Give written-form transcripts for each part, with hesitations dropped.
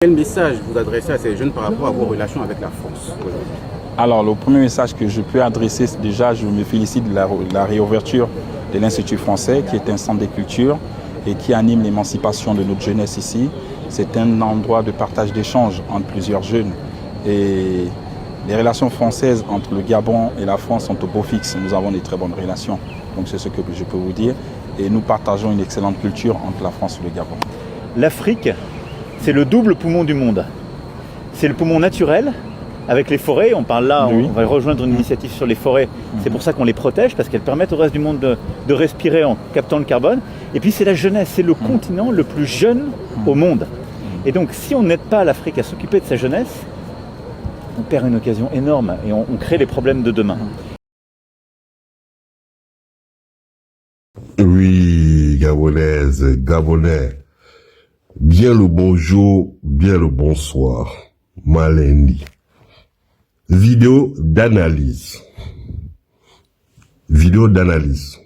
Quel message vous adressez à ces jeunes par rapport à vos relations avec la France aujourd'hui? Alors, le premier message que je peux adresser, c'est déjà, je me félicite de la réouverture de l'Institut français, qui est un centre de culture et qui anime l'émancipation de notre jeunesse ici. C'est un endroit de partage d'échanges entre plusieurs jeunes. Et les relations françaises entre le Gabon et la France sont au beau fixe. Nous avons des très bonnes relations. Donc, c'est ce que je peux vous dire. Et nous partageons une excellente culture entre la France et le Gabon. L'Afrique, c'est le double poumon du monde. C'est le poumon naturel, avec les forêts. On parle là, Oui. on va rejoindre une initiative sur les forêts. C'est pour ça qu'on les protège, parce qu'elles permettent au reste du monde de respirer en captant le carbone. Et puis c'est la jeunesse, c'est le continent le plus jeune au monde. Et donc si on n'aide pas l'Afrique à s'occuper de sa jeunesse, on perd une occasion énorme et on crée les problèmes de demain. Oui, Gabonaise, Gabonais. Bien le bonjour, bien le bonsoir. Malendi. Vidéo d'analyse. Vidéo d'analyse.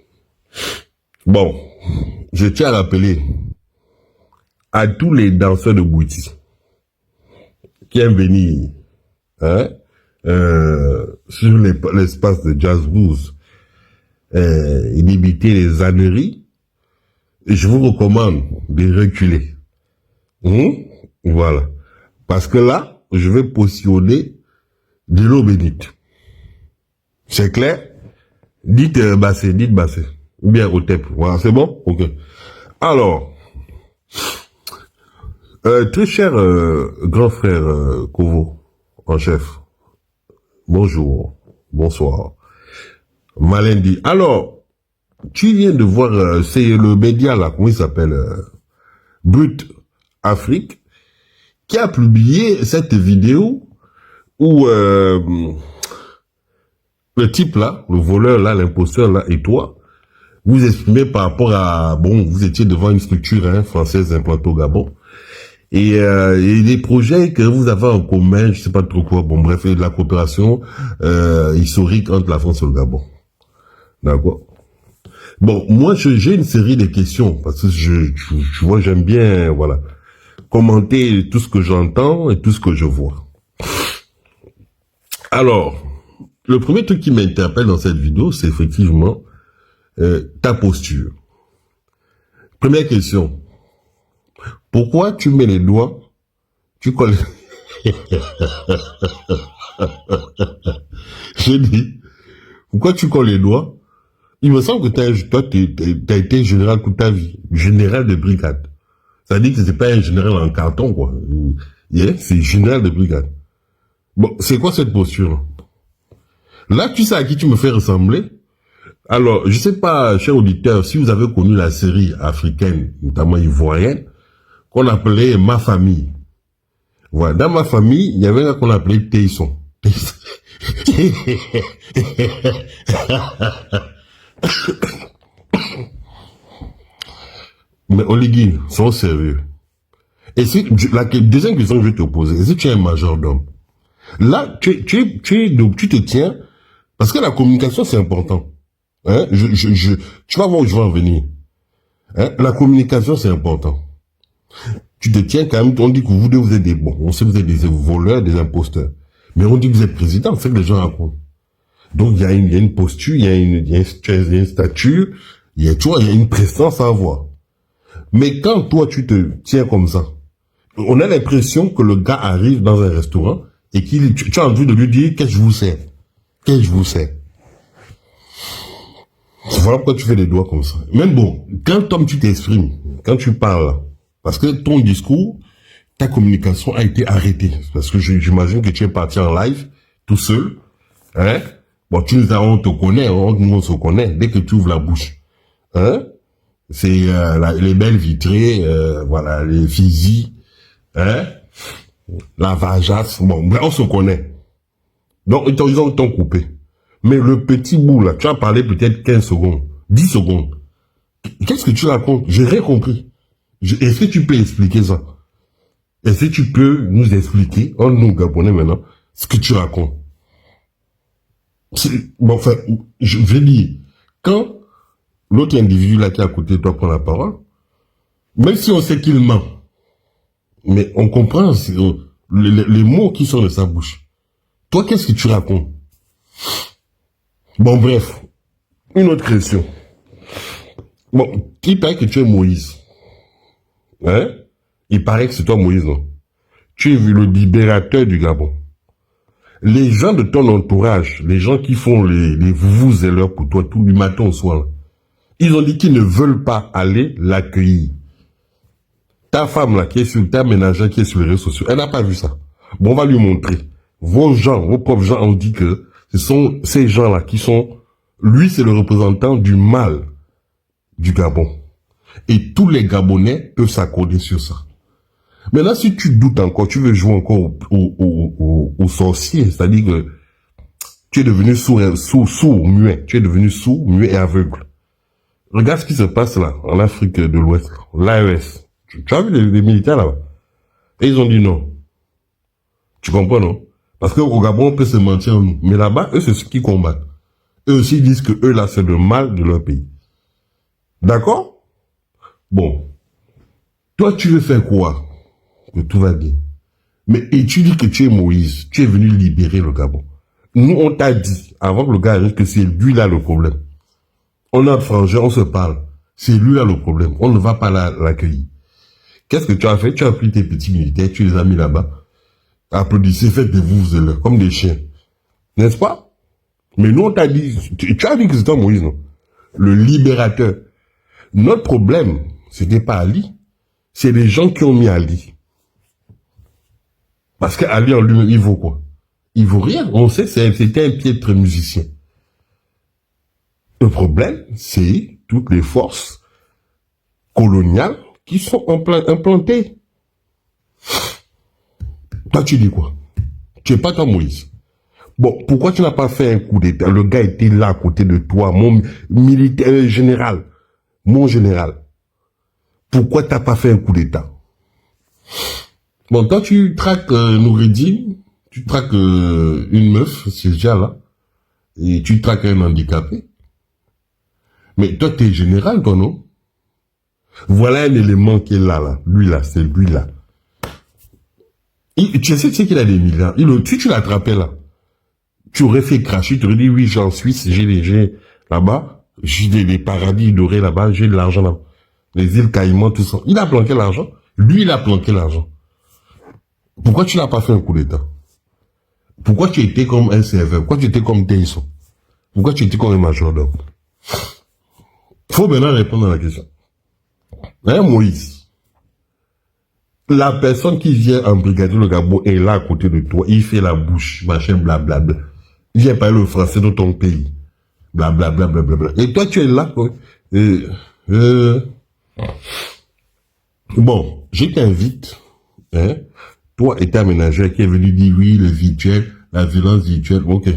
Bon, je tiens à rappeler à tous les danseurs de Bouti qui aiment venir sur l'espace de Jazz Blues et d'imiter les âneries, je vous recommande de reculer. Voilà. Parce que là, je vais positionner de l'eau bénite. C'est clair? Dites bassé, dites bassé. Ou bien au tep. Voilà, c'est bon? Ok. Alors, très cher grand frère Kovo, en chef, bonjour, bonsoir. Malendi. Alors, tu viens de voir, c'est le média là, comment il s'appelle, Brut Afrique, qui a publié cette vidéo où le type là, le voleur là, l'imposteur là, et toi, vous exprimez par rapport à, bon, vous étiez devant une structure française implantée au Gabon, et les projets que vous avez en commun, je sais pas trop quoi, bon bref, de la coopération historique entre la France et le Gabon. D'accord. Bon, moi j'ai une série de questions, parce que je vois, j'aime bien, voilà, commenter tout ce que j'entends et tout ce que je vois. Alors, le premier truc qui m'interpelle dans cette vidéo, c'est effectivement ta posture. Première question. Pourquoi tu mets les doigts, tu colles... Je dis, pourquoi tu colles les doigts? Il me semble que toi, t'as été général toute ta vie. Général de brigade. Ça dit que c'est pas un général en carton, quoi. Yeah, c'est général de brigade. Bon, c'est quoi cette posture? Là, tu sais à qui tu me fais ressembler? Alors, je sais pas, chers auditeurs, si vous avez connu la série africaine, notamment ivoirienne, qu'on appelait Ma Famille. Voilà. Dans Ma Famille, il y avait un qu'on appelait Teisson. Mais Oligui, sois sérieux. Et si, la deuxième question que je vais te poser, est-ce que tu es un majordome? Là, tu te tiens, parce que la communication c'est important. Hein? Tu vas voir où je vais en venir. Hein? La communication c'est important. Tu te tiens quand même, on dit que vous deux vous êtes des bons, on sait que vous êtes des voleurs, des imposteurs. Mais on dit que vous êtes président, c'est que les gens racontent. Donc il y a une posture, il y a une stature, tu vois, il y a une présence à avoir. Mais quand toi tu te tiens comme ça, on a l'impression que le gars arrive dans un restaurant et tu as envie de lui dire qu'est-ce que je vous sers, qu'est-ce que je vous sers. Voilà pourquoi tu fais des doigts comme ça. Même bon, quand tu t'exprimes, quand tu parles, parce que ton discours, ta communication a été arrêtée, parce que j'imagine que tu es parti en live tout seul, hein. Bon, on te connaît, on se connaît dès que tu ouvres la bouche, hein. C'est les belles vitrées, voilà, les physiques, hein, la vajasse, bon, on se connaît. Donc, ils t'ont coupé. Mais le petit bout là, tu as parlé peut-être 15 secondes, 10 secondes. Qu'est-ce que tu racontes? J'ai rien compris. Est-ce que tu peux expliquer ça? Est-ce que tu peux nous expliquer, nous Gabonais maintenant, ce que tu racontes? Bon, enfin, je vais dire, quand l'autre individu là qui est à côté de toi prend la parole, même si on sait qu'il ment, Mais on comprend les mots qui sont de sa bouche. Toi, qu'est-ce que tu racontes? Bon, bref. Une autre question. Bon, il paraît que tu es Moïse. Hein? Il paraît que c'est toi Moïse, non? Tu es le libérateur du Gabon. Les gens de ton entourage, les gens qui font les vous et l'heure pour toi, tout du matin au soir, là, ils ont dit qu'ils ne veulent pas aller l'accueillir. Ta femme, là, qui est sur ta ménagère, qui est sur les réseaux sociaux, elle n'a pas vu ça. Bon, on va lui montrer. Vos propres gens ont dit que ce sont ces gens-là qui sont, lui, c'est le représentant du mal du Gabon. Et tous les Gabonais peuvent s'accorder sur ça. Maintenant, si tu doutes encore, tu veux jouer encore au sorcier, c'est-à-dire que tu es devenu sourd, muet. Tu es devenu sourd, muet et aveugle. Regarde ce qui se passe là, en Afrique de l'Ouest, l'AES. Tu as vu les militaires là-bas? Et ils ont dit non. Tu comprends, non? Parce qu'au Gabon, on peut se mentir en nous. Mais là-bas, eux, c'est ceux qui combattent. Eux aussi disent que eux, là, c'est le mal de leur pays. D'accord? Bon. Toi, tu veux faire quoi? Que tout va bien. Mais, et tu dis que tu es Moïse. Tu es venu libérer le Gabon. Nous, on t'a dit, avant que le gars arrive, que c'est lui là le problème. On a un frangin, on se parle. C'est lui là le problème. On ne va pas l'accueillir. Qu'est-ce que tu as fait? Tu as pris tes petits militaires, tu les as mis là-bas. Applaudissez, faites des vous comme des chiens. N'est-ce pas? Mais nous, on t'a dit, tu as dit que c'était Moïse, non? Le libérateur. Notre problème, c'était pas Ali. C'est les gens qui ont mis Ali. Parce qu'Ali en lui-même, il vaut quoi? Il vaut rien. On sait que c'était un piètre musicien. Le problème, c'est toutes les forces coloniales qui sont implantées. Toi, tu dis quoi? Tu n'es pas toi, Moïse. Bon, pourquoi tu n'as pas fait un coup d'État? Le gars était là à côté de toi, mon militaire général. Mon général. Pourquoi tu n'as pas fait un coup d'État? Bon, quand tu traques Noureddin, tu traques une meuf, c'est déjà là, et tu traques un handicapé. Mais toi, tu es général, toi, non? Voilà un élément qui est là. Lui, là, c'est lui, là. Tu sais qu'il a des milliards. Si tu l'attrapais, là, tu aurais fait cracher, tu aurais dit, oui, j'ai en Suisse, j'ai là-bas, j'ai des paradis dorés là-bas, j'ai de l'argent là-bas. Les îles Caïmans, tout ça. Il a planqué l'argent. Lui, il a planqué l'argent. Pourquoi tu n'as pas fait un coup d'État? Pourquoi tu étais comme un serveur? Pourquoi tu étais comme Tyson? Pourquoi tu étais comme un majordome? Faut maintenant répondre à la question. Hein, Moïse? La personne qui vient embrigader le Gabon est là à côté de toi. Il fait la bouche, machin, blablabla. Il vient parler le français de ton pays. Blablabla, blablabla. Et toi, tu es là. Bon, je t'invite, hein, toi et ta ménagère qui est venu dire oui, le virtuel, la violence virtuelle, ok.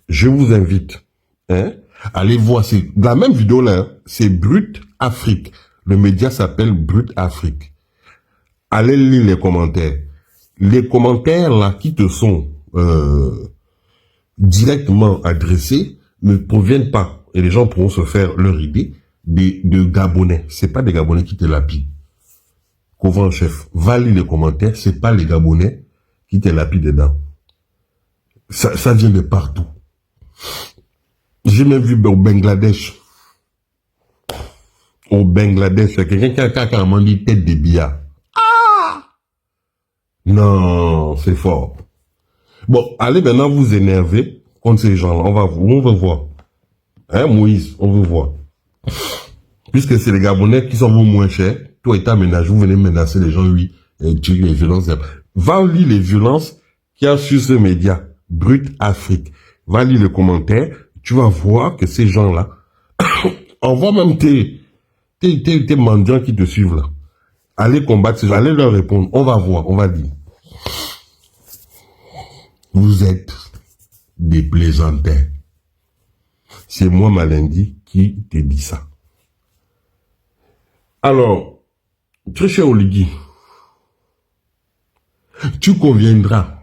Je vous invite, hein, allez voir, c'est la même vidéo là, hein, c'est Brut Afrique. Le média s'appelle Brut Afrique. Allez lire les commentaires. Les commentaires là qui te sont directement adressés ne proviennent pas, et les gens pourront se faire leur idée, de Gabonais. C'est pas des Gabonais qui te lapident. Couvent en chef, va lire les commentaires, c'est pas les Gabonais qui te lapident dedans. Ça vient de partout. J'ai même vu au Bangladesh. Au Bangladesh, il y a quelqu'un qui a carrément dit tête de billard. Ah! Non, c'est fort. Bon, allez maintenant vous énerver contre ces gens-là. On veut voir. Hein, Moïse, on veut voir. Puisque c'est les Gabonais qui sont moins chers, toi et ta ménage, vous venez menacer les gens, oui, et tuer les violences. Va lire les violences qu'il y a sur ce média, Brut Afrique. Va lire les commentaires, tu vas voir que ces gens-là, envoie même tes mendiants qui te suivent là. Allez combattre ces gens, allez leur répondre, on va voir, on va dire. Vous êtes des plaisantins. C'est moi, Malindi, qui te dit ça. Alors, très cher Oligui, tu conviendras,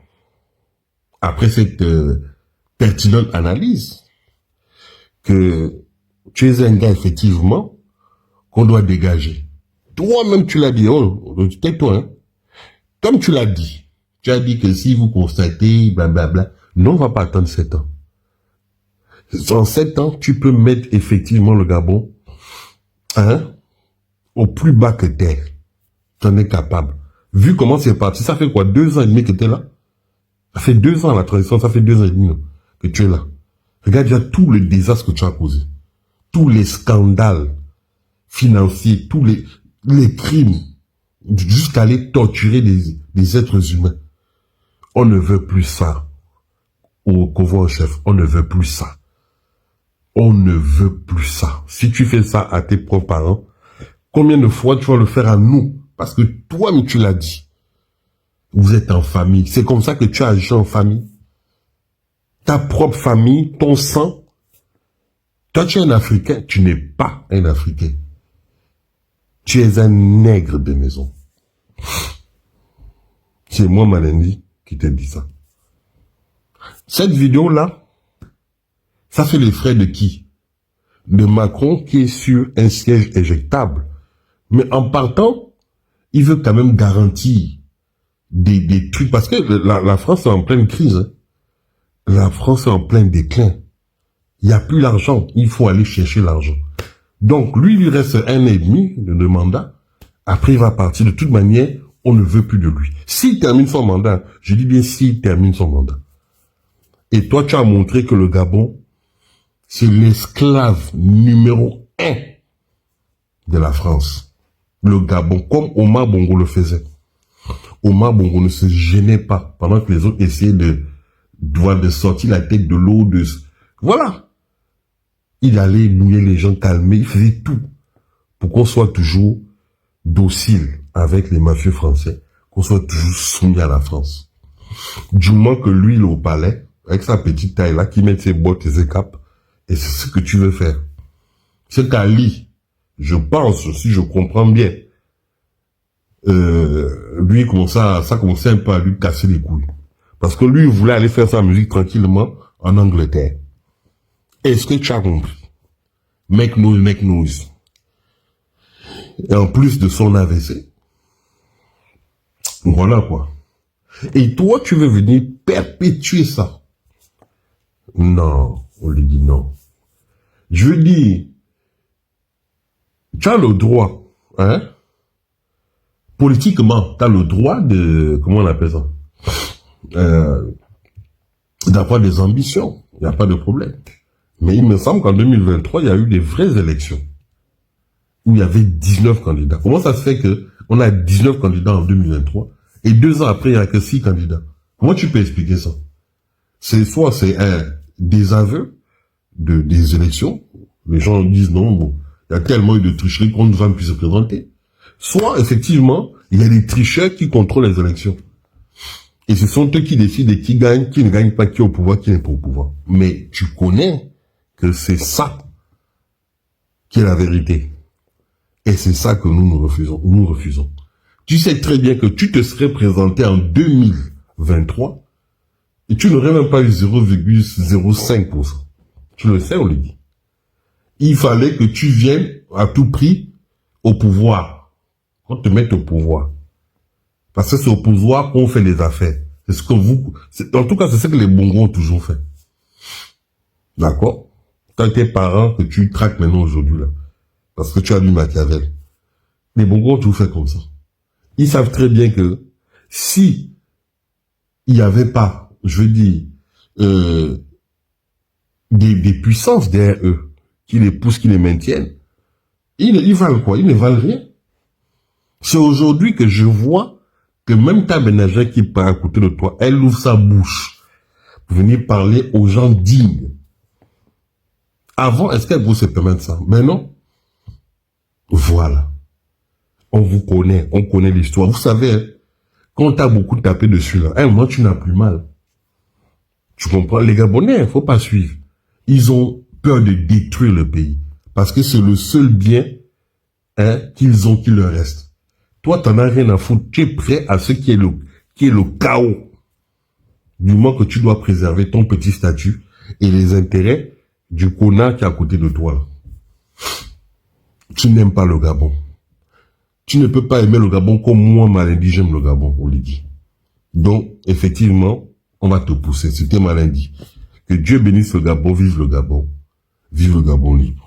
après cette pertinente analyse, que tu es un gars, effectivement, qu'on doit dégager. Toi-même, tu l'as dit, oh, tais-toi, hein. comme tu l'as dit, tu as dit que si vous constatez, blablabla, non, on va pas attendre 7 ans. En 7 ans, tu peux mettre effectivement le Gabon, au plus bas que terre. Tu en es capable. Vu comment c'est parti, ça fait quoi, 2 ans et demi que tu es là? Ça fait 2 ans la transition, ça fait 2 ans et demi que tu es là. Regarde déjà tout le désastre que tu as causé. Tous les scandales financiers, tous les crimes, jusqu'à aller torturer des êtres humains. On ne veut plus ça. Au couvre-chef, on ne veut plus ça. On ne veut plus ça. Si tu fais ça à tes propres parents, combien de fois tu vas le faire à nous? Parce que toi-même, tu l'as dit. Vous êtes en famille. C'est comme ça que tu agis en famille. Ta propre famille, ton sang. Toi, tu es un Africain. Tu n'es pas un Africain. Tu es un nègre de maison. C'est moi, Malendi, qui te dit ça. Cette vidéo-là, ça fait les frais de qui? De Macron qui est sur un siège éjectable. Mais en partant, il veut quand même garantir des trucs. Parce que la France est en pleine crise. Hein. La France est en plein déclin. Il n'y a plus l'argent. Il faut aller chercher l'argent. Donc, lui, il lui reste 1 an et demi de mandat. Après, il va partir. De toute manière, on ne veut plus de lui. S'il termine son mandat, je dis bien s'il termine son mandat. Et toi, tu as montré que le Gabon, c'est l'esclave numéro 1 de la France. Le Gabon, comme Omar Bongo le faisait. Omar Bongo ne se gênait pas pendant que les autres essayaient de sortir la tête de l'eau. Voilà. Il allait nouer les gens, calmer, il faisait tout pour qu'on soit toujours docile avec les mafieux français, qu'on soit toujours soumis à la France. Du moment que lui, il est au palais, avec sa petite taille là, qui met ses bottes et ses capes, et c'est ce que tu veux faire. C'est qu'Ali, je pense, si je comprends bien, lui, ça commençait un peu à lui casser les couilles. Parce que lui, il voulait aller faire sa musique tranquillement en Angleterre. Est-ce que tu as compris? Make noise, make noise. Et en plus de son AVC. Voilà quoi. Et toi, tu veux venir perpétuer ça? Non, on lui dit non. Je dis, tu as le droit, hein? Politiquement, tu as le droit de, comment on appelle ça? D'avoir des ambitions. Il n'y a pas de problème. Mais il me semble qu'en 2023, il y a eu des vraies élections. Où il y avait 19 candidats. Comment ça se fait que on a 19 candidats en 2023 et 2 ans après, il n'y a que 6 candidats? Comment tu peux expliquer ça? Soit c'est un désaveu des élections. Les gens disent non, bon, il y a tellement eu de tricheries qu'on ne va plus se présenter. Soit, effectivement, il y a des tricheurs qui contrôlent les élections. Et ce sont eux qui décident et qui gagnent, qui ne gagnent pas, qui est au pouvoir, qui n'est pas au pouvoir. Mais tu connais que c'est ça qui est la vérité. Et c'est ça que nous refusons. Nous refusons. Tu sais très bien que tu te serais présenté en 2023 et tu n'aurais même pas eu 0,05%. Tu le sais, on le dit. Il fallait que tu viennes à tout prix au pouvoir. Qu'on te mette au pouvoir. Parce que c'est au pouvoir qu'on fait les affaires. C'est ce que en tout cas, c'est ce que les Bongos ont toujours fait. D'accord? T'as tes parents que tu traques maintenant aujourd'hui, là. Parce que tu as lu Machiavel. Les Bongos ont toujours fait comme ça. Ils savent très bien que si il n'y avait pas, je veux dire, des puissances derrière eux, qui les poussent, qui les maintiennent, ils valent quoi? Ils ne valent rien. C'est aujourd'hui que je vois que même ta ménagère qui part à côté de toi, elle ouvre sa bouche pour venir parler aux gens dignes. Avant, est-ce qu'elle vous se permettre ça? Mais non. Voilà. On vous connaît, on connaît l'histoire. Vous savez, hein, quand t'as beaucoup tapé dessus, là, à un moment, tu n'as plus mal. Tu comprends? Les Gabonais, il faut pas suivre. Ils ont peur de détruire le pays. Parce que c'est le seul bien, hein, qu'ils ont qui leur reste. Toi, t'en as rien à foutre. Tu es prêt à ce qui est le chaos. Du moment que tu dois préserver ton petit statut et les intérêts du connard qui est à côté de toi. Tu n'aimes pas le Gabon. tu ne peux pas aimer le Gabon comme moi, Malindi, j'aime le Gabon, on l'a dit. Donc, effectivement, on va te pousser. C'était Malindi. Que Dieu bénisse le Gabon, vive le Gabon. Vive le Gabon libre.